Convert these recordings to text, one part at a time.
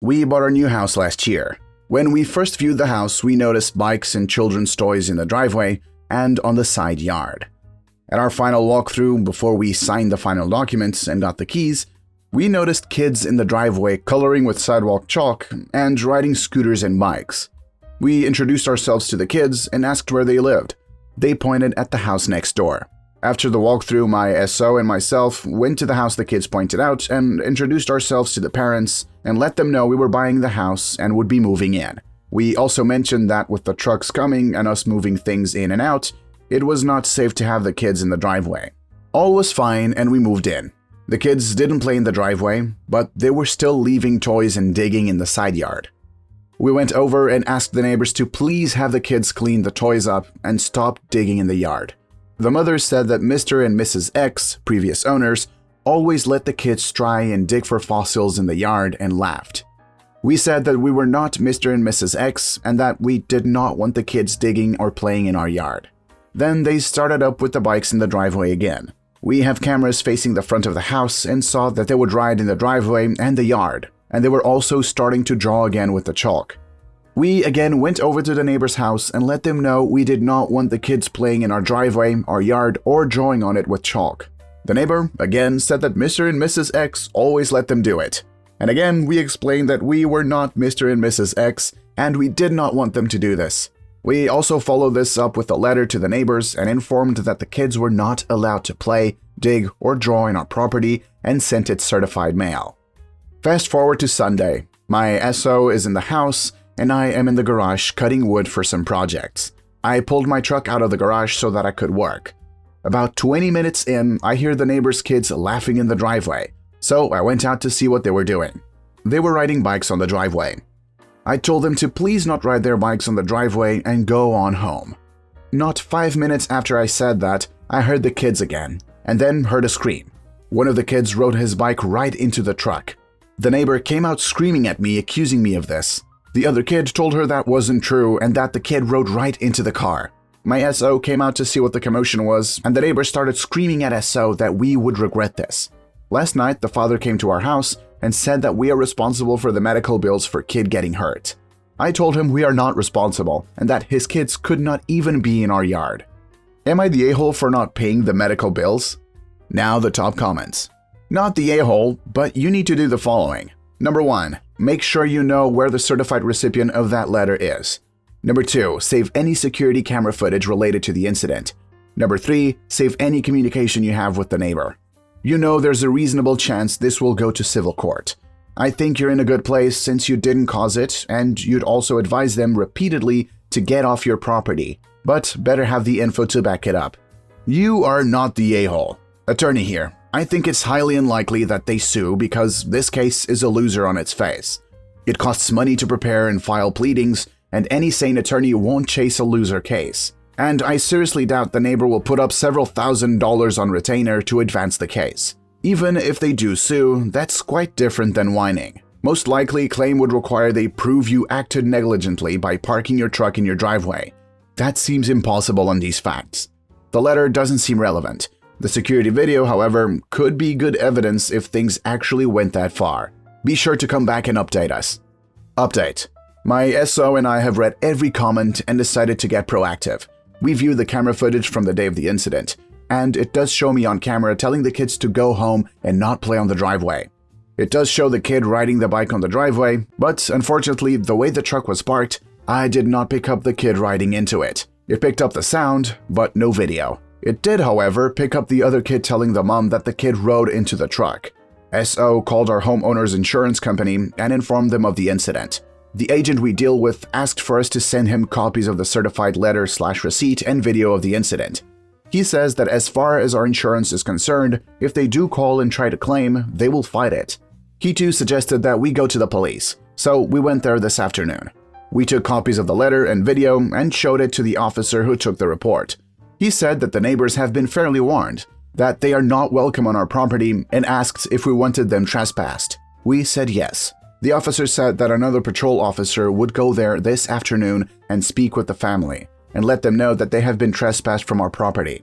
We bought our new house last year. When we first viewed the house, we noticed bikes and children's toys in the driveway and on the side yard. At our final walkthrough, before we signed the final documents and got the keys, we noticed kids in the driveway coloring with sidewalk chalk and riding scooters and bikes. We introduced ourselves to the kids and asked where they lived. They pointed at the house next door. After the walkthrough, my SO and myself went to the house the kids pointed out and introduced ourselves to the parents and let them know we were buying the house and would be moving in. We also mentioned that with the trucks coming and us moving things in and out, it was not safe to have the kids in the driveway. All was fine and we moved in. The kids didn't play in the driveway, but they were still leaving toys and digging in the side yard. We went over and asked the neighbors to please have the kids clean the toys up and stop digging in the yard. The mother said that Mr. and Mrs. X, previous owners, always let the kids try and dig for fossils in the yard and laughed. We said that we were not Mr. and Mrs. X and that we did not want the kids digging or playing in our yard. Then they started up with the bikes in the driveway again. We have cameras facing the front of the house and saw that they would ride in the driveway and the yard, and they were also starting to draw again with the chalk. We again went over to the neighbor's house and let them know we did not want the kids playing in our driveway, our yard, or drawing on it with chalk. The neighbor again said that Mr. and Mrs. X always let them do it. And again, we explained that we were not Mr. and Mrs. X and we did not want them to do this. We also followed this up with a letter to the neighbors and informed that the kids were not allowed to play, dig, or draw in our property and sent it certified mail. Fast forward to Sunday. My SO is in the house and I am in the garage cutting wood for some projects. I pulled my truck out of the garage so that I could work. About 20 minutes in, I hear the neighbor's kids laughing in the driveway, so I went out to see what they were doing. They were riding bikes on the driveway. I told them to please not ride their bikes on the driveway and go on home. Not 5 minutes after I said that, I heard the kids again, and then heard a scream. One of the kids rode his bike right into the truck. The neighbor came out screaming at me, accusing me of this. The other kid told her that wasn't true and that the kid rode right into the car. My SO came out to see what the commotion was, and the neighbor started screaming at SO that we would regret this. Last night, the father came to our house and said that we are responsible for the medical bills for kid getting hurt. I told him we are not responsible and that his kids could not even be in our yard. Am I the a-hole for not paying the medical bills? Now the top comments. Not the a-hole, but you need to do the following. Number 1. Make sure you know where the certified recipient of that letter is. Number 2. Save any security camera footage related to the incident. Number 3. Save any communication you have with the neighbor. You know there's a reasonable chance this will go to civil court. I think you're in a good place since you didn't cause it, and you'd also advise them repeatedly to get off your property, but better have the info to back it up. You are not the a-hole. Attorney here. I think it's highly unlikely that they sue because this case is a loser on its face. It costs money to prepare and file pleadings, and any sane attorney won't chase a loser case. And I seriously doubt the neighbor will put up several $1,000s on retainer to advance the case. Even if they do sue, that's quite different than whining. Most likely, claim would require they prove you acted negligently by parking your truck in your driveway. That seems impossible on these facts. The letter doesn't seem relevant. The security video, however, could be good evidence if things actually went that far. Be sure to come back and update us. Update. My SO and I have read every comment and decided to get proactive. We viewed the camera footage from the day of the incident, and it does show me on camera telling the kids to go home and not play on the driveway. It does show the kid riding the bike on the driveway, but unfortunately, the way the truck was parked, I did not pick up the kid riding into it. It picked up the sound, but no video. It did, however, pick up the other kid telling the mom that the kid rode into the truck. SO called our homeowner's insurance company and informed them of the incident. The agent we deal with asked for us to send him copies of the certified letter/receipt and video of the incident. He says that as far as our insurance is concerned, if they do call and try to claim, they will fight it. He too suggested that we go to the police, so we went there this afternoon. We took copies of the letter and video and showed it to the officer who took the report. He said that the neighbors have been fairly warned, that they are not welcome on our property, and asked if we wanted them trespassed. We said yes. The officer said that another patrol officer would go there this afternoon and speak with the family, and let them know that they have been trespassed from our property.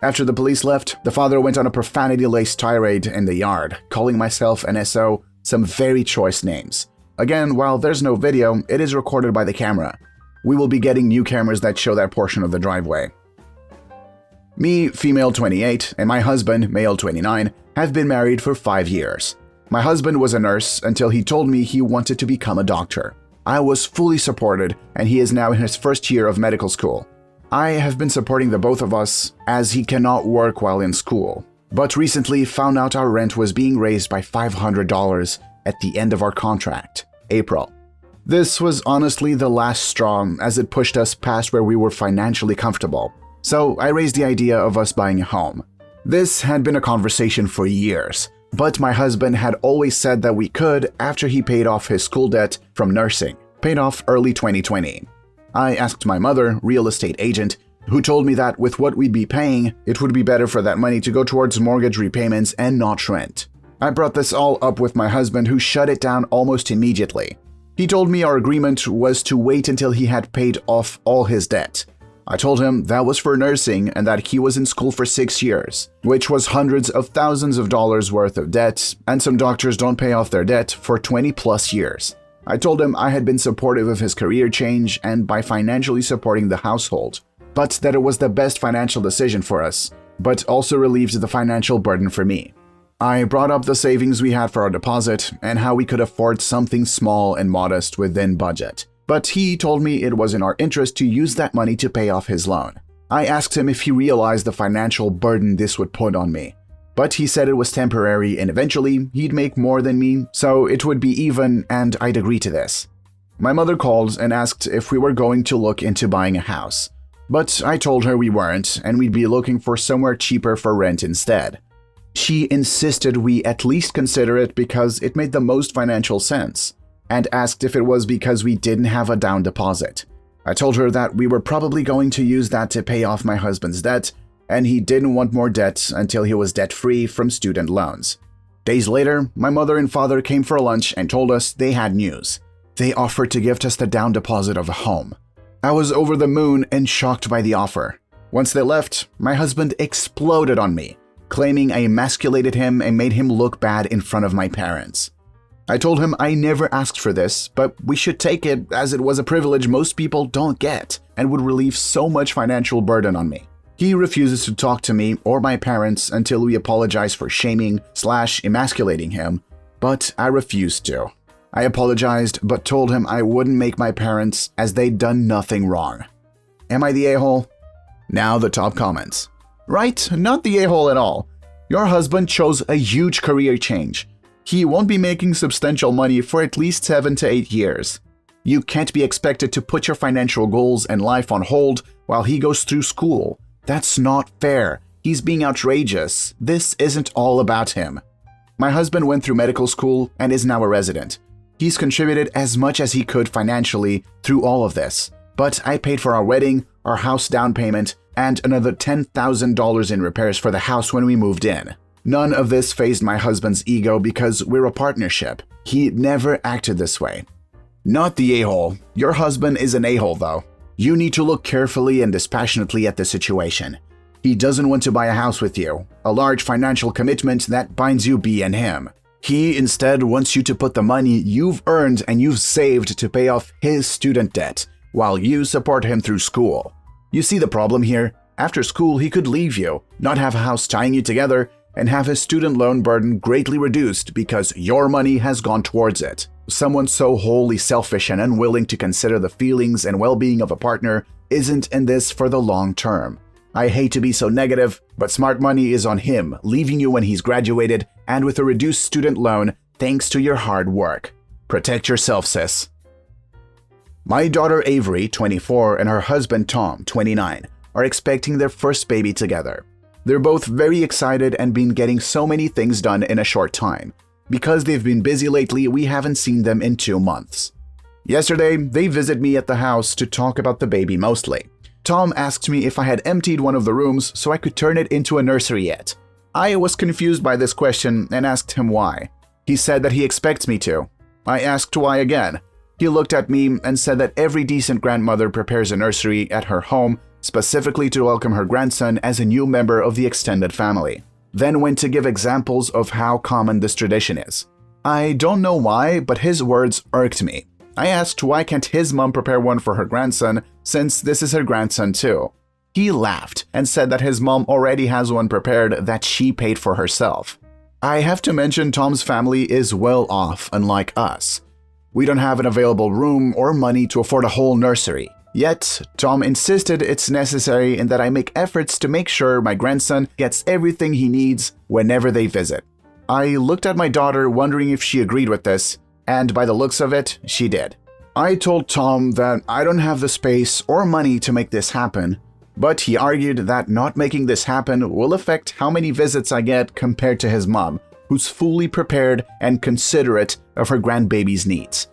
After the police left, the father went on a profanity-laced tirade in the yard, calling myself and SO some very choice names. Again, while there's no video, it is recorded by the camera. We will be getting new cameras that show that portion of the driveway. Me, female 28, and my husband, male 29, have been married for 5 years. My husband was a nurse until he told me he wanted to become a doctor. I was fully supported, and he is now in his first year of medical school. I have been supporting the both of us as he cannot work while in school, but recently found out our rent was being raised by $500 at the end of our contract, April. This was honestly the last straw as it pushed us past where we were financially comfortable, so I raised the idea of us buying a home. This had been a conversation for years, but my husband had always said that we could after he paid off his school debt from nursing, paid off early 2020. I asked my mother, real estate agent, who told me that with what we'd be paying, it would be better for that money to go towards mortgage repayments and not rent. I brought this all up with my husband, who shut it down almost immediately. He told me our agreement was to wait until he had paid off all his debt. I told him that was for nursing and that he was in school for 6 years, which was hundreds of thousands of dollars worth of debt, and some doctors don't pay off their debt for 20 plus years. I told him I had been supportive of his career change and by financially supporting the household, but that it was the best financial decision for us, but also relieved the financial burden for me. I brought up the savings we had for our deposit and how we could afford something small and modest within budget, but he told me it was in our interest to use that money to pay off his loan. I asked him if he realized the financial burden this would put on me, but he said it was temporary and eventually he'd make more than me, so it would be even and I'd agree to this. My mother called and asked if we were going to look into buying a house, but I told her we weren't and we'd be looking for somewhere cheaper for rent instead. She insisted we at least consider it because it made the most financial sense, and asked if it was because we didn't have a down deposit. I told her that we were probably going to use that to pay off my husband's debt, and he didn't want more debt until he was debt-free from student loans. Days later, my mother and father came for lunch and told us they had news. They offered to gift us the down deposit of a home. I was over the moon and shocked by the offer. Once they left, my husband exploded on me, claiming I emasculated him and made him look bad in front of my parents. I told him I never asked for this, but we should take it as it was a privilege most people don't get and would relieve so much financial burden on me. He refuses to talk to me or my parents until we apologize for shaming/emasculating him, but I refused to. I apologized but told him I wouldn't make my parents as they'd done nothing wrong. Am I the a-hole? Now the top comments. Right, not the a-hole at all. Your husband chose a huge career change. He won't be making substantial money for at least 7 to 8 years. You can't be expected to put your financial goals and life on hold while he goes through school. That's not fair. He's being outrageous. This isn't all about him. My husband went through medical school and is now a resident. He's contributed as much as he could financially through all of this, but I paid for our wedding, our house down payment, and another $10,000 in repairs for the house when we moved in. None of this fazed my husband's ego because we're a partnership. He never acted this way. Not the a-hole. Your husband is an a-hole though. You need to look carefully and dispassionately at the situation. He doesn't want to buy a house with you, a large financial commitment that binds you and him. He instead wants you to put the money you've earned and you've saved to pay off his student debt while you support him through school. You see the problem here? After school, he could leave you, not have a house tying you together, and have his student loan burden greatly reduced because your money has gone towards it. Someone so wholly selfish and unwilling to consider the feelings and well-being of a partner isn't in this for the long term. I hate to be so negative, but smart money is on him, leaving you when he's graduated and with a reduced student loan thanks to your hard work. Protect yourself, sis. My daughter Avery, 24, and her husband Tom, 29, are expecting their first baby together. They're both very excited and been getting so many things done in a short time. Because they've been busy lately, we haven't seen them in 2 months. Yesterday, they visited me at the house to talk about the baby mostly. Tom asked me if I had emptied one of the rooms so I could turn it into a nursery yet. I was confused by this question and asked him why. He said that he expects me to. I asked why again. He looked at me and said that every decent grandmother prepares a nursery at her home specifically to welcome her grandson as a new member of the extended family. Then went to give examples of how common this tradition is. I don't know why, but his words irked me. I asked why can't his mom prepare one for her grandson since this is her grandson too. He laughed and said that his mom already has one prepared that she paid for herself. I have to mention Tom's family is well off, unlike us. We don't have an available room or money to afford a whole nursery. Yet, Tom insisted it's necessary and that I make efforts to make sure my grandson gets everything he needs whenever they visit. I looked at my daughter wondering if she agreed with this, and by the looks of it, she did. I told Tom that I don't have the space or money to make this happen, but he argued that not making this happen will affect how many visits I get compared to his mom, who's fully prepared and considerate of her grandbaby's needs.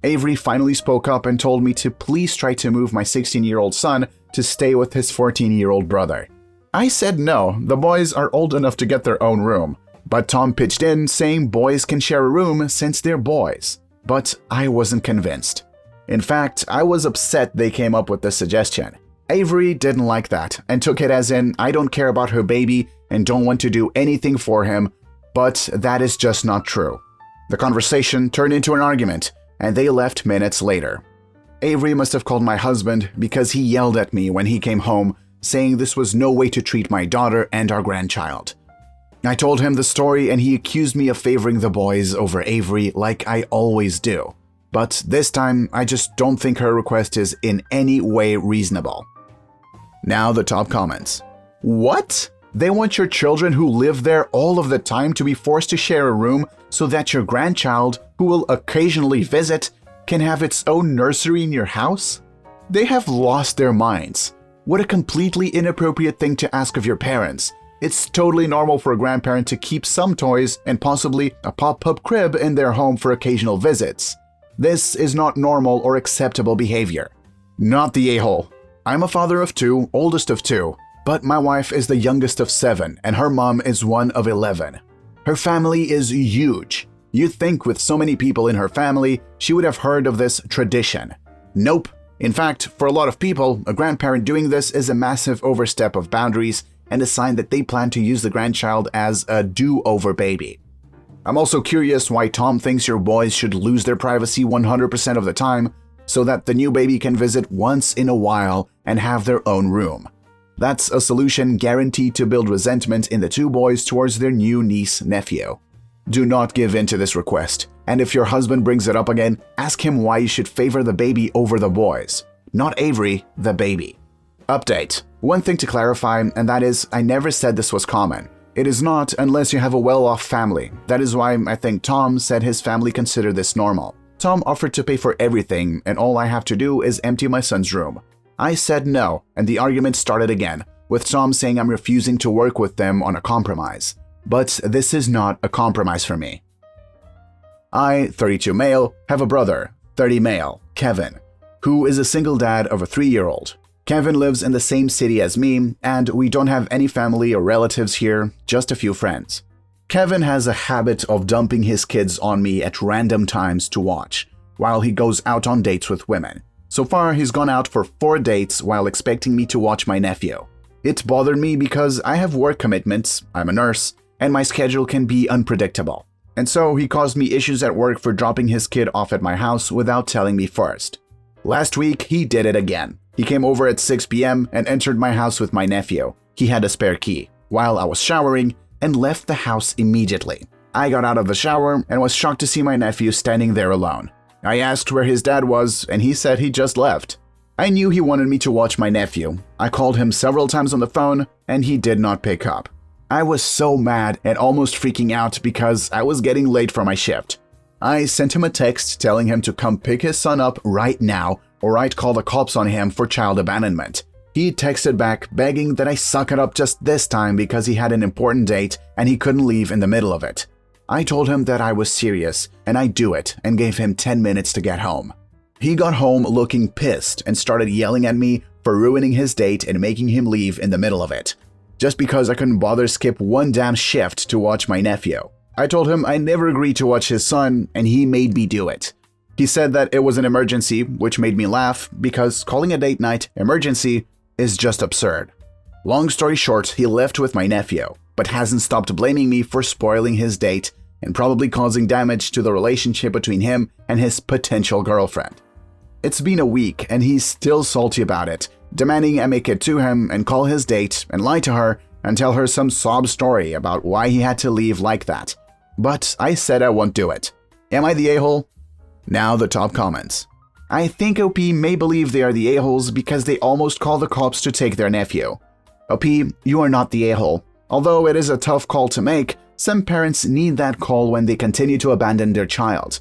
Avery finally spoke up and told me to please try to move my 16-year-old son to stay with his 14-year-old brother. I said no, the boys are old enough to get their own room, but Tom pitched in saying boys can share a room since they're boys. But I wasn't convinced. In fact, I was upset they came up with this suggestion. Avery didn't like that and took it as in I don't care about her baby and don't want to do anything for him, but that is just not true. The conversation turned into an argument, and they left minutes later. Avery must have called my husband because he yelled at me when he came home, saying this was no way to treat my daughter and our grandchild. I told him the story and he accused me of favoring the boys over Avery like I always do. But this time, I just don't think her request is in any way reasonable. Now the top comments. What? They want your children who live there all of the time to be forced to share a room so that your grandchild, who will occasionally visit, can have its own nursery in your house? They have lost their minds. What a completely inappropriate thing to ask of your parents. It's totally normal for a grandparent to keep some toys and possibly a pop-up crib in their home for occasional visits. This is not normal or acceptable behavior. Not the a-hole. I'm a father of two, oldest of two, but my wife is the youngest of 7 and her mom is one of 11. Her family is huge. You'd think with so many people in her family, she would have heard of this tradition. Nope. In fact, for a lot of people, a grandparent doing this is a massive overstep of boundaries and a sign that they plan to use the grandchild as a do-over baby. I'm also curious why Tom thinks your boys should lose their privacy 100% of the time so that the new baby can visit once in a while and have their own room. That's a solution guaranteed to build resentment in the two boys towards their new niece-nephew. Do not give in to this request, and if your husband brings it up again, ask him why you should favor the baby over the boys. Not Avery, the baby. Update. One thing to clarify, and that is, I never said this was common. It is not unless you have a well-off family. That is why I think Tom said his family considered this normal. Tom offered to pay for everything, and all I have to do is empty my son's room. I said no, and the argument started again, with Tom saying I'm refusing to work with them on a compromise. But this is not a compromise for me. I, 32 male, have a brother, 30 male, Kevin, who is a single dad of a 3-year-old. Kevin lives in the same city as me, and we don't have any family or relatives here, just a few friends. Kevin has a habit of dumping his kids on me at random times to watch, while he goes out on dates with women. So far, he's gone out for 4 dates while expecting me to watch my nephew. It bothered me because I have work commitments, I'm a nurse, and my schedule can be unpredictable. And so he caused me issues at work for dropping his kid off at my house without telling me first. Last week, he did it again. He came over at 6 p.m. and entered my house with my nephew. He had a spare key, while I was showering, and left the house immediately. I got out of the shower and was shocked to see my nephew standing there alone. I asked where his dad was, and he said he just left. I knew he wanted me to watch my nephew. I called him several times on the phone, and he did not pick up. I was so mad and almost freaking out because I was getting late for my shift. I sent him a text telling him to come pick his son up right now, or I'd call the cops on him for child abandonment. He texted back begging that I suck it up just this time because he had an important date and he couldn't leave in the middle of it. I told him that I was serious and I'd do it and gave him 10 minutes to get home. He got home looking pissed and started yelling at me for ruining his date and making him leave in the middle of it, just because I couldn't bother skip one damn shift to watch my nephew. I told him I never agreed to watch his son and he made me do it. He said that it was an emergency, which made me laugh because calling a date night emergency is just absurd. Long story short, he left with my nephew, but hasn't stopped blaming me for spoiling his date and probably causing damage to the relationship between him and his potential girlfriend. It's been a week and he's still salty about it, demanding I make it to him and call his date and lie to her and tell her some sob story about why he had to leave like that. But I said I won't do it. Am I the a-hole? Now the top comments. I think OP may believe they are the a-holes because they almost call the cops to take their nephew. OP, you are not the a-hole. Although it is a tough call to make, some parents need that call when they continue to abandon their child.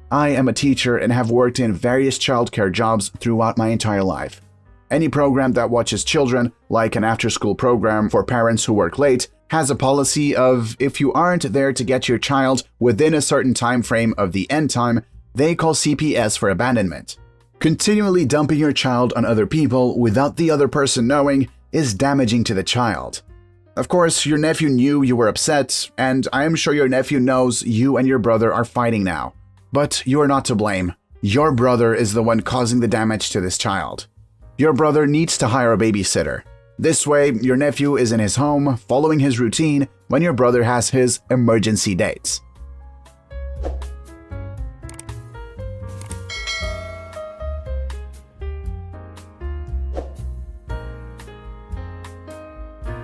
I am a teacher and have worked in various childcare jobs throughout my entire life. Any program that watches children, like an after-school program for parents who work late, has a policy of if you aren't there to get your child within a certain time frame of the end time, they call CPS for abandonment. Continually dumping your child on other people without the other person knowing is damaging to the child. Of course, your nephew knew you were upset, and I am sure your nephew knows you and your brother are fighting now. But you are not to blame. Your brother is the one causing the damage to this child. Your brother needs to hire a babysitter. This way, your nephew is in his home, following his routine when your brother has his emergency dates.